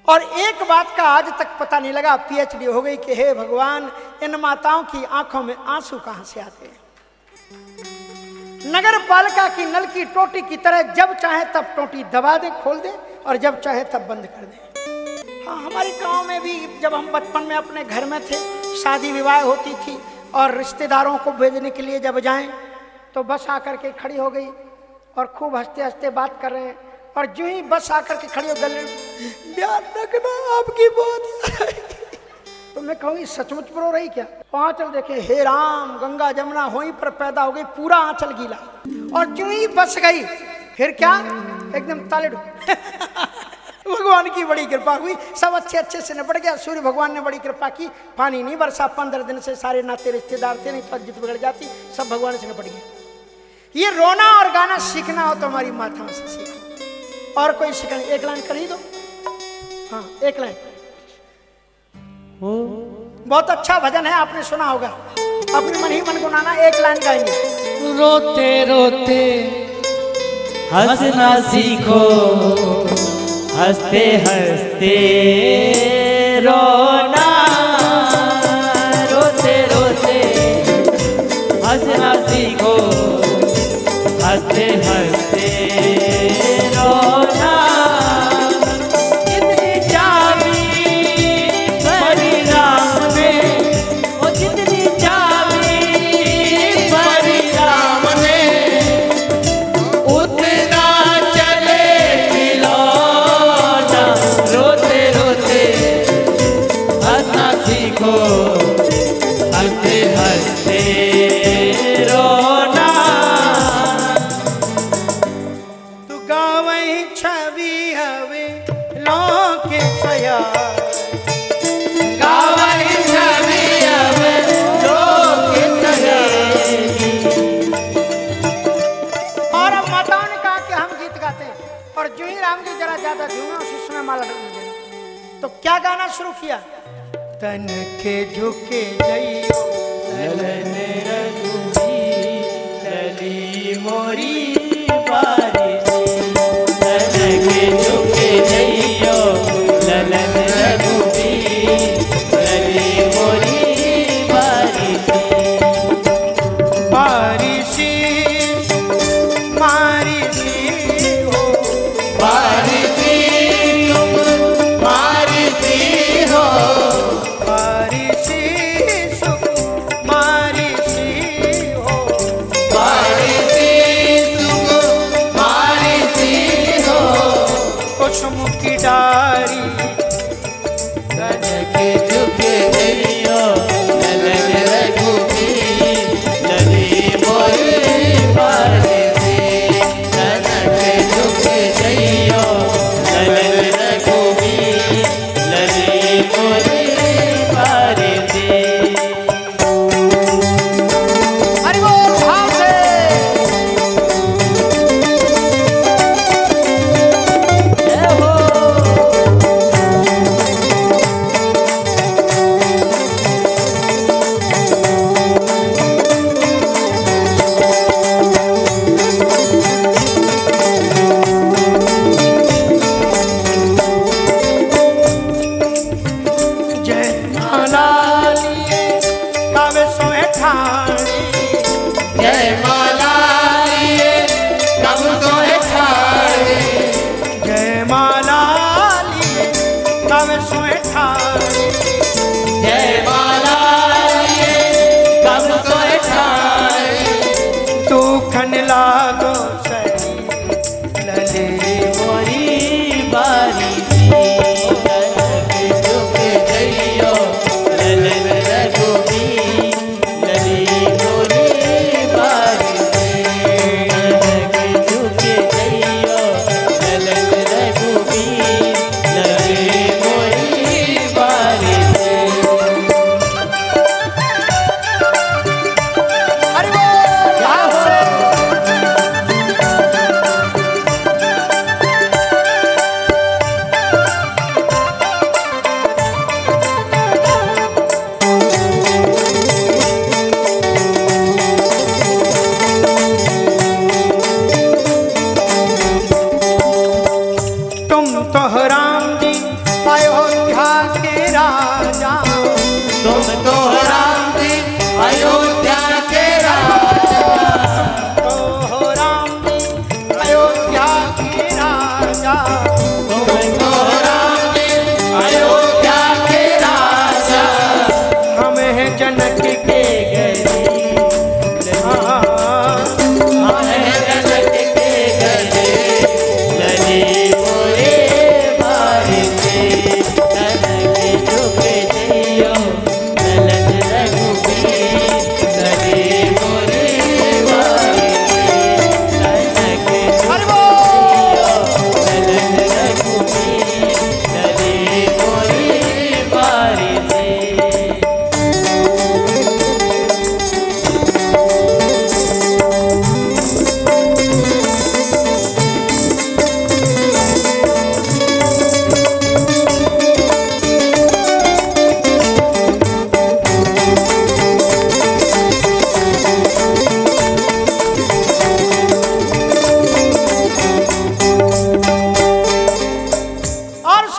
और एक बात का आज तक पता नहीं लगा, पीएचडी हो गई कि हे भगवान इन माताओं की आंखों में आंसू कहां से आते हैं। नगर पालिका की नल की टोटी की तरह जब चाहे तब टोटी दबा दे, खोल दे, और जब चाहे तब बंद कर दे। हाँ, हमारे गांव में भी जब हम बचपन में अपने घर में थे, शादी विवाह होती थी और रिश्तेदारों को भेजने के लिए जब जाएं तो बस आकर के खड़ी हो गई और खूब हंसते हंसते बात कर रहे हैं, और जो ही बस आकर के खड़ी हो गले, ध्यान रखना आपकी बहुत तो मैं कहूँगी सचमुच पर हो रही क्या? आंचल देखे, हे राम, गंगा जमुना वहीं पर पैदा हो गई, पूरा आंचल गीला। और जो ही बस गई फिर क्या, एकदम ताले भगवान की बड़ी कृपा हुई, सब अच्छे अच्छे से निपट गया। सूर्य भगवान ने बड़ी कृपा की, पानी नहीं बरसा 15 दिन से, सारे नाते रिश्तेदार थे, नहीं तो जित बिगड़ जाती, सब भगवान से निपट गया। ये रोना और गाना सीखना हो तो हमारी माताओं से सीखो, और कोई सीखना। एक लाइन कर ही दो। हाँ, एक लाइन। बहुत अच्छा भजन है, आपने सुना होगा, अपने मन ही मन गुनाना, एक लाइन गाएंगे। रोते रोते हंसना सीखो, हंसते हंसते रोना, रोते रोते हंसना सीखो, हंसते हंसते रोना। जितनी चाबी परिणाम में, वो जितनी चाबी परिणाम में, उतना चले खिलौना। रोते रोते हंसना सीखो, हंसते हंसते रोना। तू गावई छवि हवे लोके सया, गावई छवि हवे लोके सया। और अब माताओं ने कहा कि हम गीत गाते हैं, और जो ही राम जी जरा ज्यादा झूमे उसी समय माला डाल देना। तो क्या गाना शुरू किया? तन के झुके जइयो ललन रघुबीर लली मोरी बारिश। तन के झुके जइयो ललन रघुबीर लली मोरी बारिश। बारिशी मारिशी हो, बारिशी तुम बारिशी हो, बारिशी सुख मारिशी हो, बारिशी तुम बारिशी हो। कुसुम की डारी तन के झुके जइयो ललन रघुबीर लली मोरी बारिश। तन के झुके जइयो ललन रघुबीर लली मोरी बारिश। हरि बोल भाव से। जय हो। जय माला लिए कावे सोए ठाणी, जय माला लिए कब सोए ठाणे। जय माला लिए कावे सोए ठाणी। जय माला लिए कब सोए ठाणे। तू खन लागो सही लले मोरी बारिश। तन के झुके जइयो ललन रघुबीर लली मोरी बारिश। तन के झुके जइयो ललन रघुबीर लली मोरी बारिश।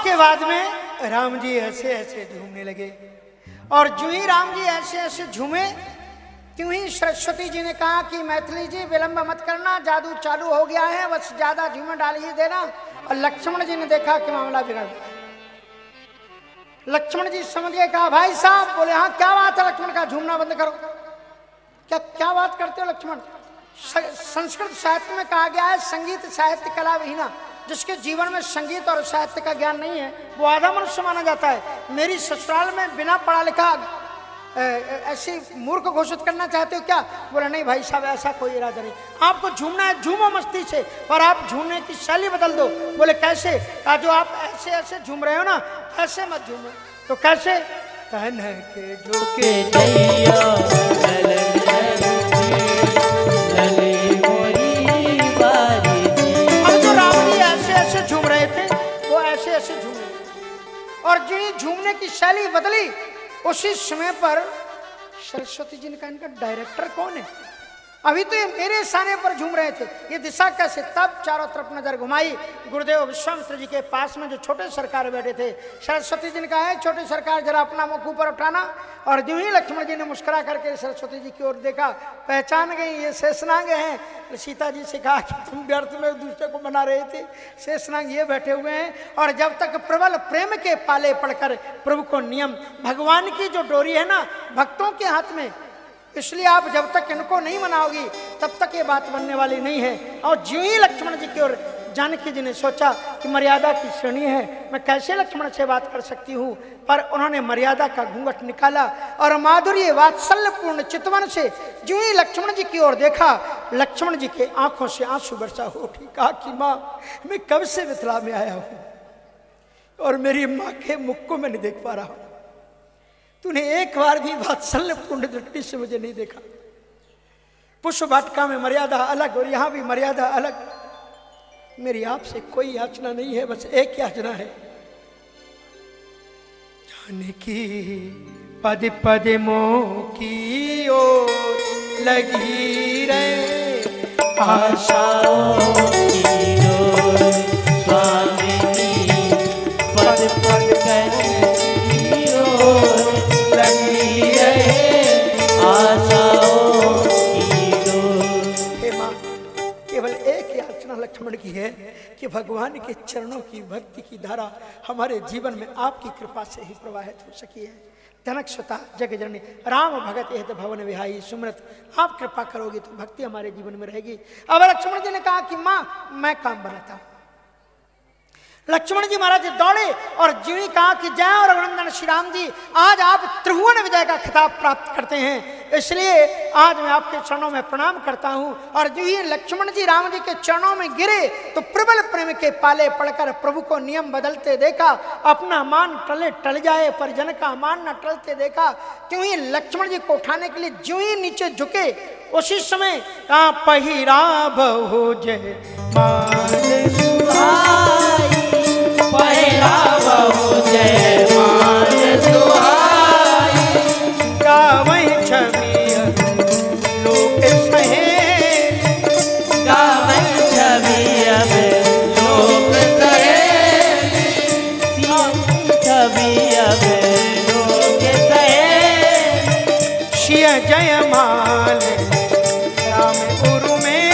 उसके बाद में राम जी ऐसे ऐसे झूमने लगे। और जो ही राम जी ऐसे ऐसे झूमे, त्यों ही सरस्वती जी ने कहा कि मैथिली जी विलंब मत करना, जादू चालू हो गया है, बस ज्यादा झूमे डाल ही देना। और लक्ष्मण जी ने देखा कि मामला बिगड़ गया। लक्ष्मण जी समझ गए, कहा भाई साहब, बोले हाँ क्या बात है लक्ष्मण, का झूमना बंद करो। क्या क्या बात करते हो लक्ष्मण? संस्कृत साहित्य में कहा गया है संगीत साहित्य कला विहीना, जिसके जीवन में संगीत और साहित्य का ज्ञान नहीं है वो आधा मनुष्य माना जाता है। मेरी ससुराल में बिना पढ़ा लिखा ऐसी मूर्ख घोषित करना चाहते हो क्या? बोला नहीं भाई साहब, ऐसा कोई इरादा नहीं, आपको झूमना है झूमो मस्ती से, पर आप झूमने की शैली बदल दो। बोले कैसे? कहा जो आप ऐसे ऐसे झूम रहे हो ना, ऐसे मत झूमो। तो कैसे? तन के झुके अब जो राम जी ऐसे ऐसे झूम रहे थे वो ऐसे ऐसे झूम रहे थे, और जो ये झूमने की शैली बदली, उसी समय पर सरस्वती जी ने कहा इनका डायरेक्टर कौन है? अभी तो ये मेरे साने पर झूम रहे थे, ये दिशा कैसे? तब चारों तरफ नजर घुमाई, गुरुदेव विश्वामित्र जी के पास में जो छोटे सरकार बैठे थे, सरस्वती जी ने कहा है छोटे सरकार जरा अपना मुख ऊपर उठाना। और जो ही लक्ष्मण जी ने मुस्कुरा करके सरस्वती जी की ओर देखा, पहचान गई ये शेषनाग हैं। सीता जी से कहा कि तुम व्यर्थ में एक दूसरे को बना रहे थे, शेषनाग ये बैठे हुए हैं। और जब तक प्रबल प्रेम के पाले पड़कर प्रभु को नियम, भगवान की जो डोरी है ना भक्तों के हाथ में, इसलिए आप जब तक इनको नहीं मनाओगी तब तक ये बात बनने वाली नहीं है। और ज्यों ही लक्ष्मण जी की ओर जानकी जी ने सोचा कि मर्यादा की श्रेणी है, मैं कैसे लक्ष्मण से बात कर सकती हूँ, पर उन्होंने मर्यादा का घूंघट निकाला और माधुर्य वात्सल्यपूर्ण चितवन से ज्यों ही लक्ष्मण जी की ओर देखा, लक्ष्मण जी के आंखों से आंसू बरसा हो उठी। कहा कि माँ, मैं कब से मिथिला में आया हूँ और मेरी माँ के मुख को मैं नहीं देख पा रहा हूँ, तूने एक बार भी वात्सल्यपूर्ण दृष्टि से मुझे नहीं देखा। पुष्प वाटिका में मर्यादा अलग और यहाँ भी मर्यादा अलग। मेरी आपसे कोई याचना नहीं है, बस एक याचना है, जानकी पद पद मोह की ओर लगी रहे आशाओं की ओर, स्वामी पद पद की ओर लगी रहे आशाओं की ओर। हे माँ, केवल एक याचना लक्ष्मण की है कि भगवान के चरणों की भक्ति की धारा हमारे जीवन में आपकी कृपा से ही प्रवाहित हो सकी है। जनक सुता जग जननी राम भगत एत भवन विहाई सुमृत, आप कृपा करोगी तो भक्ति हमारे जीवन में रहेगी। अब लक्ष्मण जी ने कहा कि माँ मैं काम बनाता हूं। लक्ष्मण जी महाराज दौड़े और ज्यों ही कहा कि जय और रघुनंदन श्री राम जी, आज आप त्रिभुवन विजय का खिताब प्राप्त करते हैं, इसलिए आज मैं आपके चरणों में प्रणाम करता हूं। और जो ही लक्ष्मण जी राम जी के चरणों में गिरे तो प्रबल प्रेम के पाले पड़कर प्रभु को नियम बदलते देखा, अपना मान टले टल जाए पर जन का मान न टलते देखा। क्यों ही लक्ष्मण जी को उठाने के लिए ज्यों ही नीचे झुके, उसी समय कहा पहिरा बहु जय मान सुहाई, पहिरा बहु जय मान सुहाई, गावै छवि लोक सहे, गावै छवि लोक सहे, छवि लोक सहे, शिय जय माल राम उरु में,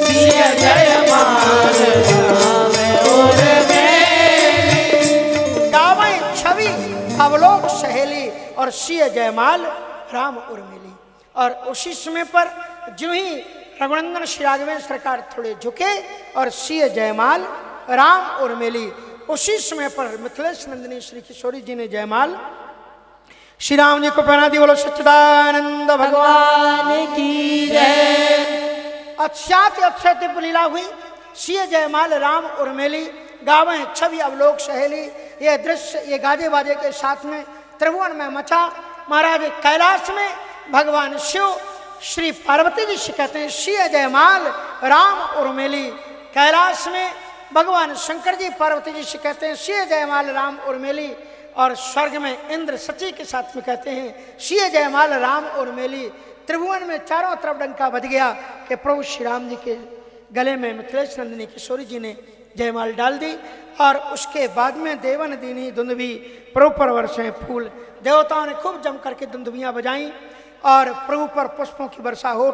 शिय जय माल राम उरु में, गावै छवि अवलोक सहेली और सिय जयमाल राम उर्मिली। और उसी समय पर जो ही रघुनंदन श्री राघवेंद्र सरकार थोड़े झुके और सिय जयमाल राम उर्मिली, उसी समय पर मिथिलेश नंदिनी श्री किशोरी जी ने जयमाल श्री राम जी को पहना दी। बोलो सच्चिदानंद भगवान की जय। अक्षात अक्षय दिव्य लीला हुई, सिय जयमाल राम उर्मिली, गावें छवि अवलोक सहेली। यह दृश्य ये गाजे बाजे के साथ में त्रिभुवन में मचा। महाराज कैलाश में भगवान शिव श्री पार्वती जी से कहते हैं सिय जयमाल राम उर्मिली, कैलाश में भगवान शंकर जी पार्वती जी से कहते हैं सिय जयमाल राम उर्मिली, और स्वर्ग में इंद्र सची के साथ में कहते हैं सिय जयमाल राम उर्मिली। त्रिभुवन में चारों तरफ डंका बज गया कि प्रभु श्री राम जी के गले में मिथिलेश नंदिनी किशोरी जी ने जयमाल डाल दी और उसके बाद में देवन दीनी दुंदुभी प्रभु पर वर्षे फूल। देवताओं ने खूब जम करके दुंदुभियां बजाई और प्रभु पर पुष्पों की वर्षा हो